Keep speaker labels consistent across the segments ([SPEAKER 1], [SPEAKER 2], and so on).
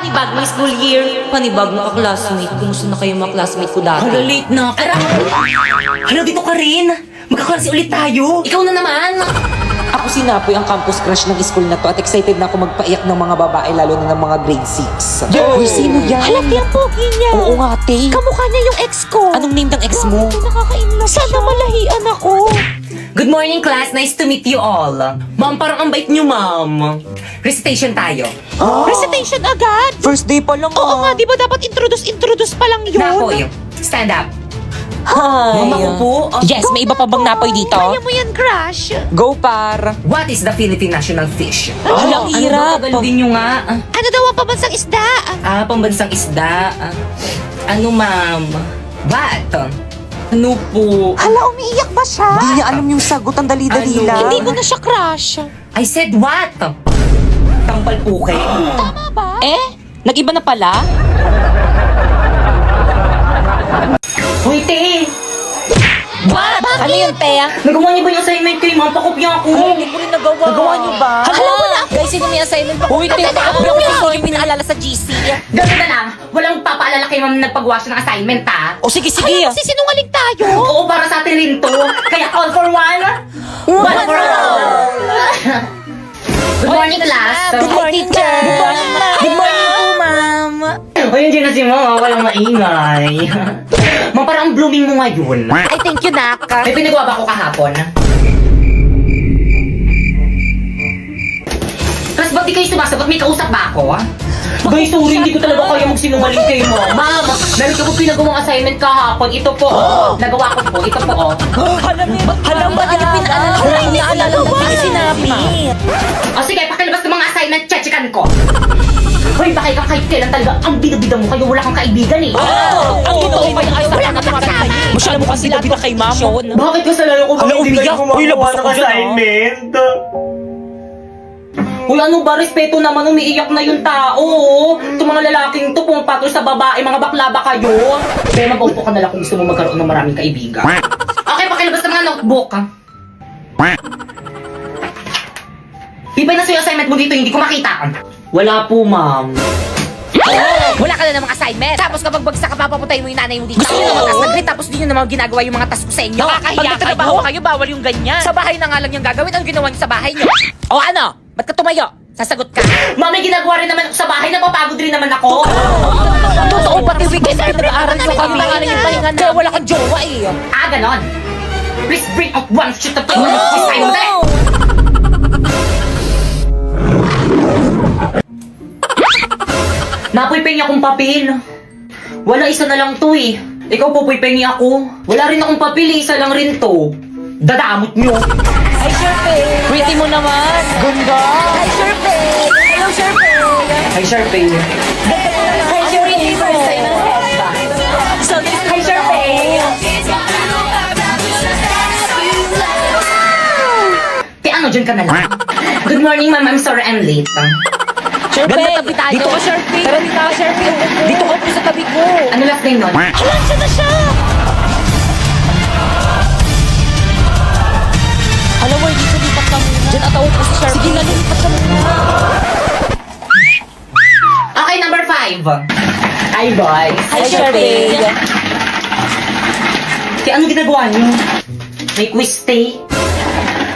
[SPEAKER 1] Panibag may school year. Panibag mga classmate. Kumusta na kayo mga classmate ko dati?
[SPEAKER 2] Hala, late na ako. Hala, dito ka rin. Magkaklase ulit tayo.
[SPEAKER 1] Ikaw na naman.
[SPEAKER 3] Ako si Napoy, ang campus crush ng school na to at excited na ako magpaiyak ng mga babae lalo na ng mga grade 6. Uy, sino yan?
[SPEAKER 4] Halati ang pogi niya.
[SPEAKER 3] Oo nga, te.
[SPEAKER 4] Kamukha niya yung ex ko.
[SPEAKER 3] Anong name ng ex mo?
[SPEAKER 4] Nakaka-inlove Sana malahian ako.
[SPEAKER 2] Good morning, class. Nice to meet you all. Ma'am, parang ang bait niyo, ma'am. Recitation tayo.
[SPEAKER 4] Recitation agad.
[SPEAKER 3] First day pa lang
[SPEAKER 4] Oo nga, di ba dapat introduce pa lang yun?
[SPEAKER 2] Napoy, stand up.
[SPEAKER 3] Hi.
[SPEAKER 2] Ma'am, ako po.
[SPEAKER 3] Yes, may iba pa bang Napoy dito?
[SPEAKER 4] Kaya mo yan, crush.
[SPEAKER 3] Go, par.
[SPEAKER 2] What is the Philippine national fish?
[SPEAKER 3] Ang hirap.
[SPEAKER 2] Ano ba? Tagal din nyo nga.
[SPEAKER 4] Ano daw ang pambansang isda?
[SPEAKER 2] Pambansang isda. Ano, ma'am? What? Ano po?
[SPEAKER 4] Hala, umiiyak ba siya?
[SPEAKER 3] Di niya alam yung sagot, ang dali-dali
[SPEAKER 2] Ano?
[SPEAKER 3] lang.
[SPEAKER 4] Hindi ko na siya crush.
[SPEAKER 2] I said what? Tampal po kayo.
[SPEAKER 4] Tama ba?
[SPEAKER 3] Nag-iba na pala?
[SPEAKER 2] Hoy, te!
[SPEAKER 4] What? Bakit?
[SPEAKER 3] Ano yun, te?
[SPEAKER 2] Nagawa niyo ba yung assignment kayo, ma'am? Pakopya ako.
[SPEAKER 3] Hindi ko rin nagawa. Nagawa niyo ba?
[SPEAKER 4] Hala, wala.
[SPEAKER 3] Guys, sino may assignment pa? Uy, te, baka
[SPEAKER 4] Ano
[SPEAKER 3] ako
[SPEAKER 4] yan?
[SPEAKER 3] hindi yung pinaalala sa GC.
[SPEAKER 2] Ganun na lang. Walang papaalala kay ma'am na nagpagawa siya ng assignment, ha?
[SPEAKER 3] O sige, sige.
[SPEAKER 4] Hala, magsisinungaling tayo.
[SPEAKER 2] Oo, para sa atin rin to. Kaya all for one, one for all. Good morning, class.
[SPEAKER 3] Good morning, teacher. Good morning, ma'am. Good morning po, ma'am.
[SPEAKER 2] Hoy, nandiyan na si mama. Walang maingay. Ma'am, parang ang blooming mo ngayon.
[SPEAKER 4] Ay, thank you, Nak.
[SPEAKER 2] May pinagawa ba ko kahapon? Tapos ba't di kayo sumasagot? May kausap ba ako? Guys, sorry, hindi ko talaga kaya magsinungaling kayo, ma'am. Ma'am, dahil ko po pinagawang assignment kahapon. Ito po, nagawa ko po. Ito po,
[SPEAKER 3] Alam ba nila pinaalala ko? Hindi naalala mo hindi sinabi.
[SPEAKER 2] O sige, pakilabas ng mga assignment, chechikan ko. Hoy, baka ikaw kahit kailan talaga ang bida-bida mo kayo, wala kang kaibigan eh.
[SPEAKER 3] Ang totoo pa yung wala ka kasama. Masyado mo kasi bida kay ma'am.
[SPEAKER 2] Bakit kasalanan ko ba
[SPEAKER 3] Hala,
[SPEAKER 2] hindi
[SPEAKER 3] umiyak.
[SPEAKER 2] kayo
[SPEAKER 3] Uy, labas
[SPEAKER 2] gumagawa ng
[SPEAKER 3] ako dyan,
[SPEAKER 2] assignment? Uy, ano ba? Respeto naman, umiiyak na yung tao. Itong mga lalaking to, pumapatol sa babae, mga bakla ba kayo? Kaya mag-upo ka na lang kung gusto mo magkaroon ng maraming kaibigan. Okay, pakilabas ng mga notebook. Ibay na sa'yo assignment mo dito, hindi ko makita. Wala po, ma'am.
[SPEAKER 4] Wala ka na namang assignment. Tapos kapag bagsak ka, papapuntayin mo yung nanay mo dito. Gusto nyo naman task nag-grade, tapos di nyo naman ginagawa yung mga task ko sa inyo.
[SPEAKER 1] Nakakahiya
[SPEAKER 4] Pag nagtatrabaho kayo, bawal yung ganyan. Sa bahay na nga lang yung gagawin. Ano ginawa nyo sa bahay nyo? O ano? Ba't ka tumayo? Sasagot ka?
[SPEAKER 2] Ma'am, may ginagawa rin naman ako sa bahay, napapagod rin naman ako.
[SPEAKER 4] Totoo, pati weekend na nag-aaral nyo kami. Yung pahinga na. Kaya wala kang jowa eh.
[SPEAKER 2] Ganon. Please bring out one sheet of paper. This time, dali. Napoy pengi akong papel. Wala, isa na lang to eh. Ikaw po, pengi ako. Wala rin akong papel, isa lang rin to. Dadamot nyo.
[SPEAKER 4] Hi, Sherpay.
[SPEAKER 3] Pretty mo naman. Ganda.
[SPEAKER 4] Hi, Sherpay. Hello, Sherpay.
[SPEAKER 2] Hi, Sharpay.
[SPEAKER 4] Hi, Sherpay. First time na
[SPEAKER 2] Hi, Sharpay. Kaya ano, dyan ka na lang. Good morning, ma'am. I'm sorry I'm late.
[SPEAKER 4] Sherpay. Tabi tayo. Dito ka, Sherpay. Tara, dito ka, Sherpay. Dito ka po sa tabi ko.
[SPEAKER 2] Ano last name nun?
[SPEAKER 4] Hala, siya na siya.
[SPEAKER 3] Alam mo, dito lipat ka muna.
[SPEAKER 4] Diyan ataw po si Sherpay.
[SPEAKER 3] Sige na, lipat ka muna.
[SPEAKER 2] Okay, number 5. Hi, boys.
[SPEAKER 4] Hi, Sherpay.
[SPEAKER 2] Kaya ano ginagawa niyo? May quiz, te?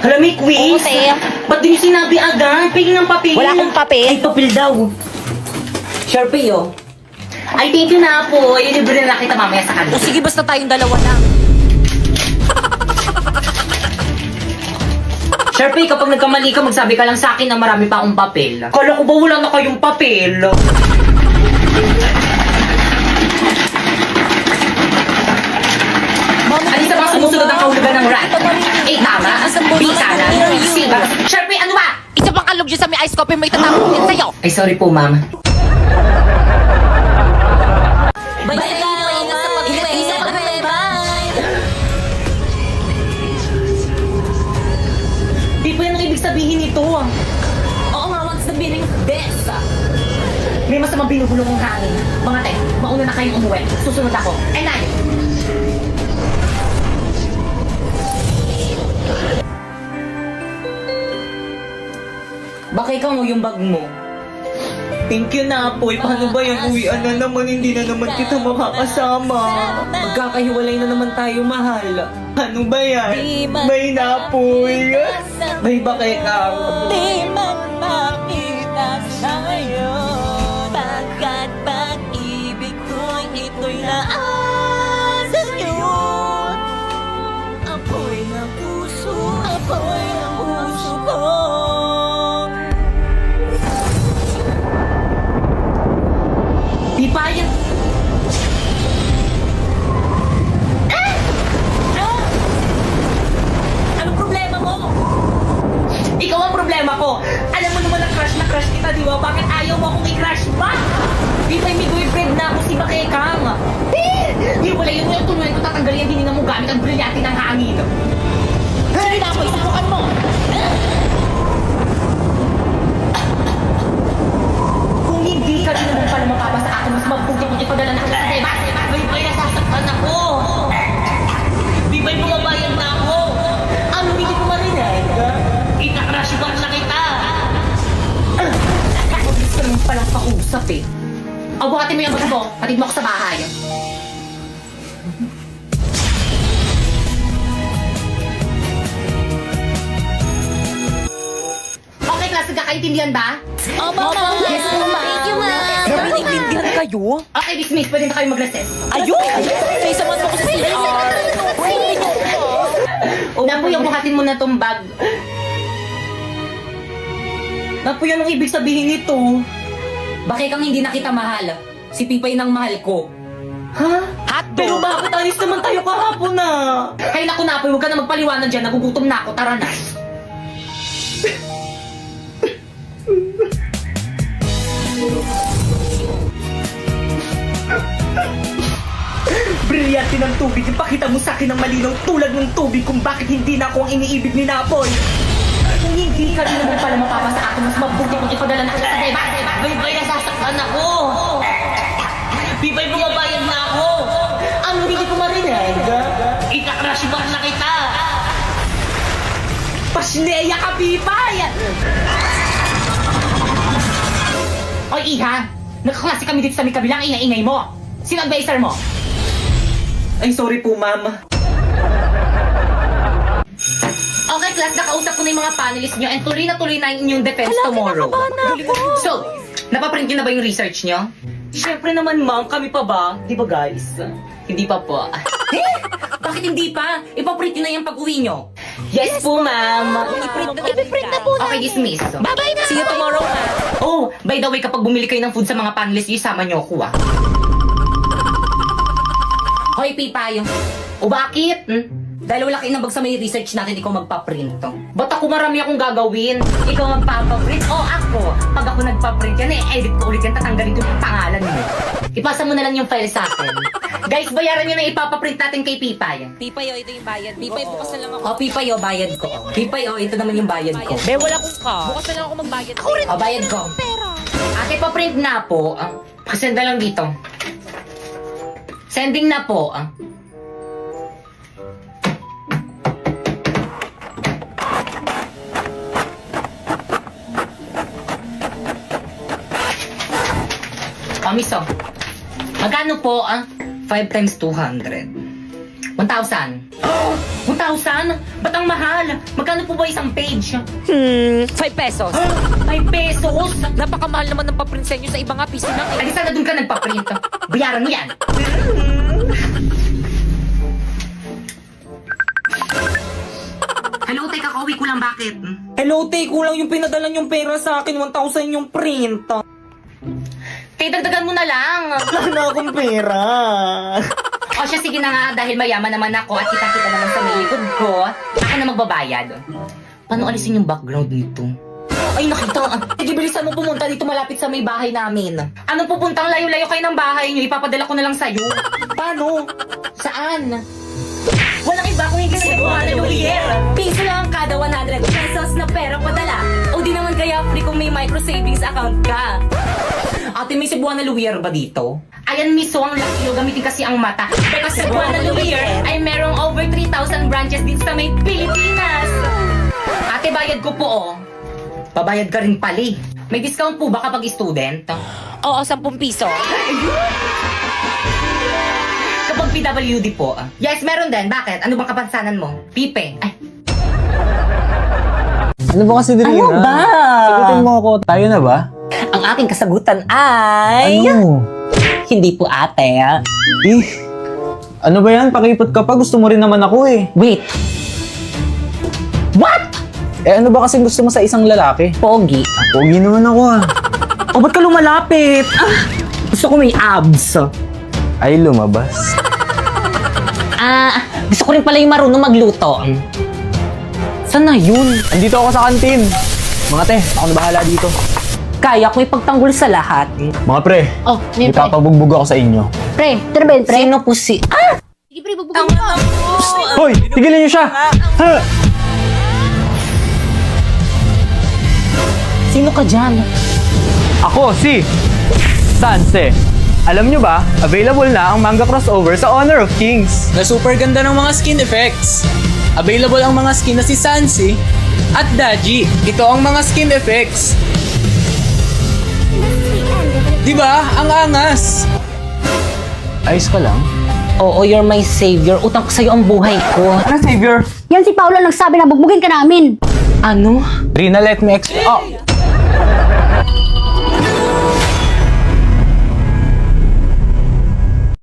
[SPEAKER 2] Hala, may quiz?
[SPEAKER 4] Oo, te.
[SPEAKER 2] Ba't di niyo sinabi agad? Pingin ng papel.
[SPEAKER 4] Wala akong papel.
[SPEAKER 2] Ay, papel daw. Sharpie, oh. Ay, thank you na po. Ilibre na kita mamaya sa kanila.
[SPEAKER 4] O sige, basta tayong dalawa lang.
[SPEAKER 2] Sharpie, kapag nagkamali ka, magsabi ka lang sa akin na marami pa akong papel. Kala ko ba wala na kayong papel? Alin sa mga sumusunod ang kahulugan ng rat? A, tama. B, kanan. C, ba? Sharpie, ano ba?
[SPEAKER 4] Isa pang kalog dyan sa may ice coffee, may tatapon din sa'yo.
[SPEAKER 2] Ay, sorry po, ma'am.
[SPEAKER 4] Bye-bye na. Ingat sa pag-ibay. Bye.
[SPEAKER 2] Di po yan ang ibig sabihin nito.
[SPEAKER 4] Oo nga, what's the meaning of this?
[SPEAKER 2] May masamang binubulong ng hangin. Mga te, mauna na kayong umuwi. Susunod ako. And I. Baka ikaw mo yung bag mo. Thank you na, Apoy. Paano ba yan? Uwian na naman, hindi na naman kita makakasama.
[SPEAKER 3] Magkakahiwalay na naman tayo, mahal.
[SPEAKER 2] Ano ba yan? May na, Apoy. May ba kay Kang?
[SPEAKER 5] Di man makita sa ngayon Pagkat pag-ibig ko'y ito'y laan sa iyo Apoy ng puso ko
[SPEAKER 2] Di ba yan?
[SPEAKER 4] Anong problema mo?
[SPEAKER 2] Ikaw ang problema ko. Alam mo naman na crush kita, di ba? Bakit ayaw mo akong i-crush ba? Di ba may boyfriend na ako si Bakekang? Di wala yun yung tuloy ko tatanggalin, hindi na mo gamit ang brilyante ng hangin.
[SPEAKER 4] Sige na, Apoy, subukan mo!
[SPEAKER 2] Kung hindi ka rin naman pala mapapa sa akin, mas mabuti kung ipadala na kita sa deba. May ba'y nasasaktan ako? Di ba'y bumabayan na ako? Ano, hindi ko marinig? Ika-crush ba na kita? Mabilis ka naman palang pakusap eh. O, buhatin mo yung bag mo. Patid mo ako sa bahay. Okay, klase, kakaintindihan ba?
[SPEAKER 5] Opo, yes po, ma'am. Thank you, ma'am.
[SPEAKER 3] Nabiniglindihan kayo?
[SPEAKER 2] Okay, dismiss. Pwede na kayo mag-recess.
[SPEAKER 3] Ayun! Sa isa man mo ko sa CR.
[SPEAKER 2] Napo, yung buhatin mo na tong bag. Napo, yan ang ibig sabihin nito.
[SPEAKER 1] Bakekang hindi na kita mahal. Si Pipay nang mahal ko.
[SPEAKER 2] Ha?
[SPEAKER 3] Hotdog!
[SPEAKER 2] Pero bakit ayos naman tayo kahapon na? Ay, naku, Napo, huwag ka na magpaliwanag dyan. Nagugutom na ako. Tara na. Brilyante ng tubig, ipakita mo sa akin ang malinaw tulad ng tubig kung bakit hindi na ako ang iniibig ni Napoy. Kung hindi ka rin naman pala mapapa sa akin, mas mabuti kung ipadala na kita sa deba. Bibay, nasasaktan ako. Bibay, bumabayan na ako. Ano, hindi ko marinig? Ika-crush ba na kita? Pasneya ka, Bibay! Oy, Iha! Nakaklase kami dito sa may kabilang ingay-ingay mo. Sino ang baser mo? Ay, sorry po, ma'am. Okay, class, nakausap ko na yung mga panelists nyo and tuloy na yung inyong defense tomorrow. So, napaprint nyo na ba yung research nyo? Siyempre naman, ma'am. Kami pa ba? Di ba, guys? Hindi pa po.
[SPEAKER 1] Bakit hindi pa? Ipaprint nyo na yung pag-uwi nyo.
[SPEAKER 2] Yes po, ma'am.
[SPEAKER 5] Ipiprint na po
[SPEAKER 2] Okay, dismiss.
[SPEAKER 5] Bye-bye na!
[SPEAKER 1] See you tomorrow, ha?
[SPEAKER 2] Oh, by the way, kapag bumili kayo ng food sa mga panelists, isama nyo ako, ah.
[SPEAKER 1] Hoy, Pipay.
[SPEAKER 2] O bakit?
[SPEAKER 1] Dahil wala kayo nabag sa may research natin, ikaw magpaprint.
[SPEAKER 2] Ba't ako marami akong gagawin?
[SPEAKER 1] Ikaw magpapaprint o ako? Pag ako nagpaprint yan, edit ko ulit yan, tatanggalin ko yung pangalan mo. Ipasa mo na lang yung file sa akin.
[SPEAKER 2] Guys, bayaran nyo na ipapaprint natin kay Pipay.
[SPEAKER 4] Pipay, ito yung bayad. Pipay, bukas na lang ako.
[SPEAKER 1] O, Pipay, o, bayad ko. Pipay, o, ito naman yung bayad ko.
[SPEAKER 3] Be, wala kong ka.
[SPEAKER 4] Bukas na lang ako magbayad.
[SPEAKER 1] O, bayad ko.
[SPEAKER 2] Ate, paprint na po. Pasenda lang dito. Sending na po. Miso. Magkano po, 5 times 200. 1,000. 1,000? Ba't ang mahal? Magkano po ba isang page?
[SPEAKER 4] 5 pesos.
[SPEAKER 2] 5 pesos?
[SPEAKER 4] Napakamahal naman ng paprint sa inyo sa ibang piso lang eh.
[SPEAKER 2] Ay, sana dun ka nagpa-print. Bayaran mo yan. Hello, teka, kauwi ko lang. Bakit?
[SPEAKER 3] Hello, te, kulang yung pinadala yung pera sa akin. 1,000 yung print.
[SPEAKER 2] Kaya dagdagan mo na lang.
[SPEAKER 3] Wala na akong pera.
[SPEAKER 2] O siya, sige na nga, dahil mayaman naman ako at kita-kita naman sa may likod ko, ako na magbabayad. Paano alisin yung background nito? Ay, nakita. Sige, bilisan mo pumunta dito malapit sa may bahay namin. Anong pupuntang layo-layo kayo ng bahay niyo? Ipapadala ko na lang sa'yo. Paano? Saan? Walang iba kung hindi si Juana Lulier.
[SPEAKER 1] Piso lang kada 100 pesos na pera padala. O di naman kaya free kung may micro savings account ka.
[SPEAKER 2] Ate, may Cebuana Lulier ba dito? Ayan, miso, ang laki nyo. Gamitin kasi ang mata. Pero Cebuana Lulier ay merong over 3,000 branches din sa may Pilipinas. Ate, bayad ko po, oh. Babayad ka rin pala eh. May discount po ba kapag student?
[SPEAKER 4] Oo, 10 piso.
[SPEAKER 2] Kapag PWD po? Yes, meron din. Bakit? Ano bang kapansanan mo? Pipe. Ay,
[SPEAKER 6] Ano ba kasi, Drina?
[SPEAKER 5] Ano ba?
[SPEAKER 6] Sagutin mo ako. Tayo na ba?
[SPEAKER 5] Ang aking kasagutan ay...
[SPEAKER 6] Ano?
[SPEAKER 5] Hindi po ate.
[SPEAKER 6] Eh, ano ba yan? Pakipot ka pa. Gusto mo rin naman ako eh.
[SPEAKER 5] Wait. What?
[SPEAKER 6] Eh, ano ba kasi gusto mo sa isang lalaki?
[SPEAKER 5] Pogi.
[SPEAKER 6] Pogi naman ako ah.
[SPEAKER 5] O ba't ka lumalapit? Gusto ko may abs.
[SPEAKER 6] Ay, lumabas.
[SPEAKER 5] Gusto ko rin pala yung marunong magluto. Saan na yun?
[SPEAKER 6] Andito ako sa kantin. Mga te, ako na bahala dito.
[SPEAKER 5] Kaya ko ipagtanggol sa lahat.
[SPEAKER 6] Mga pre,
[SPEAKER 5] Oh, yun pre.
[SPEAKER 6] ipapabugbog ako sa inyo.
[SPEAKER 5] Pre, ito na ba yun, pre? Sino po si... Sige pre, bubugin mo.
[SPEAKER 6] Hoy, tigilan niyo siya! Ha!
[SPEAKER 5] Sino ka dyan?
[SPEAKER 6] Ako si Sanse. Alam nyo ba, available na ang manga crossover sa Honor of Kings.
[SPEAKER 7] Na super ganda ng mga skin effects. Available ang mga skin na si Sansi at Daji. Ito ang mga skin effects. Diba? Ang angas!
[SPEAKER 6] Ayos ka lang?
[SPEAKER 5] Oo, you're my savior. Utang ko sa'yo ang buhay ko.
[SPEAKER 6] Ano, Savior?
[SPEAKER 8] Yan si Paolo nagsabi na bugbugin ka namin.
[SPEAKER 5] Ano?
[SPEAKER 6] Rina, let me explain. Oh!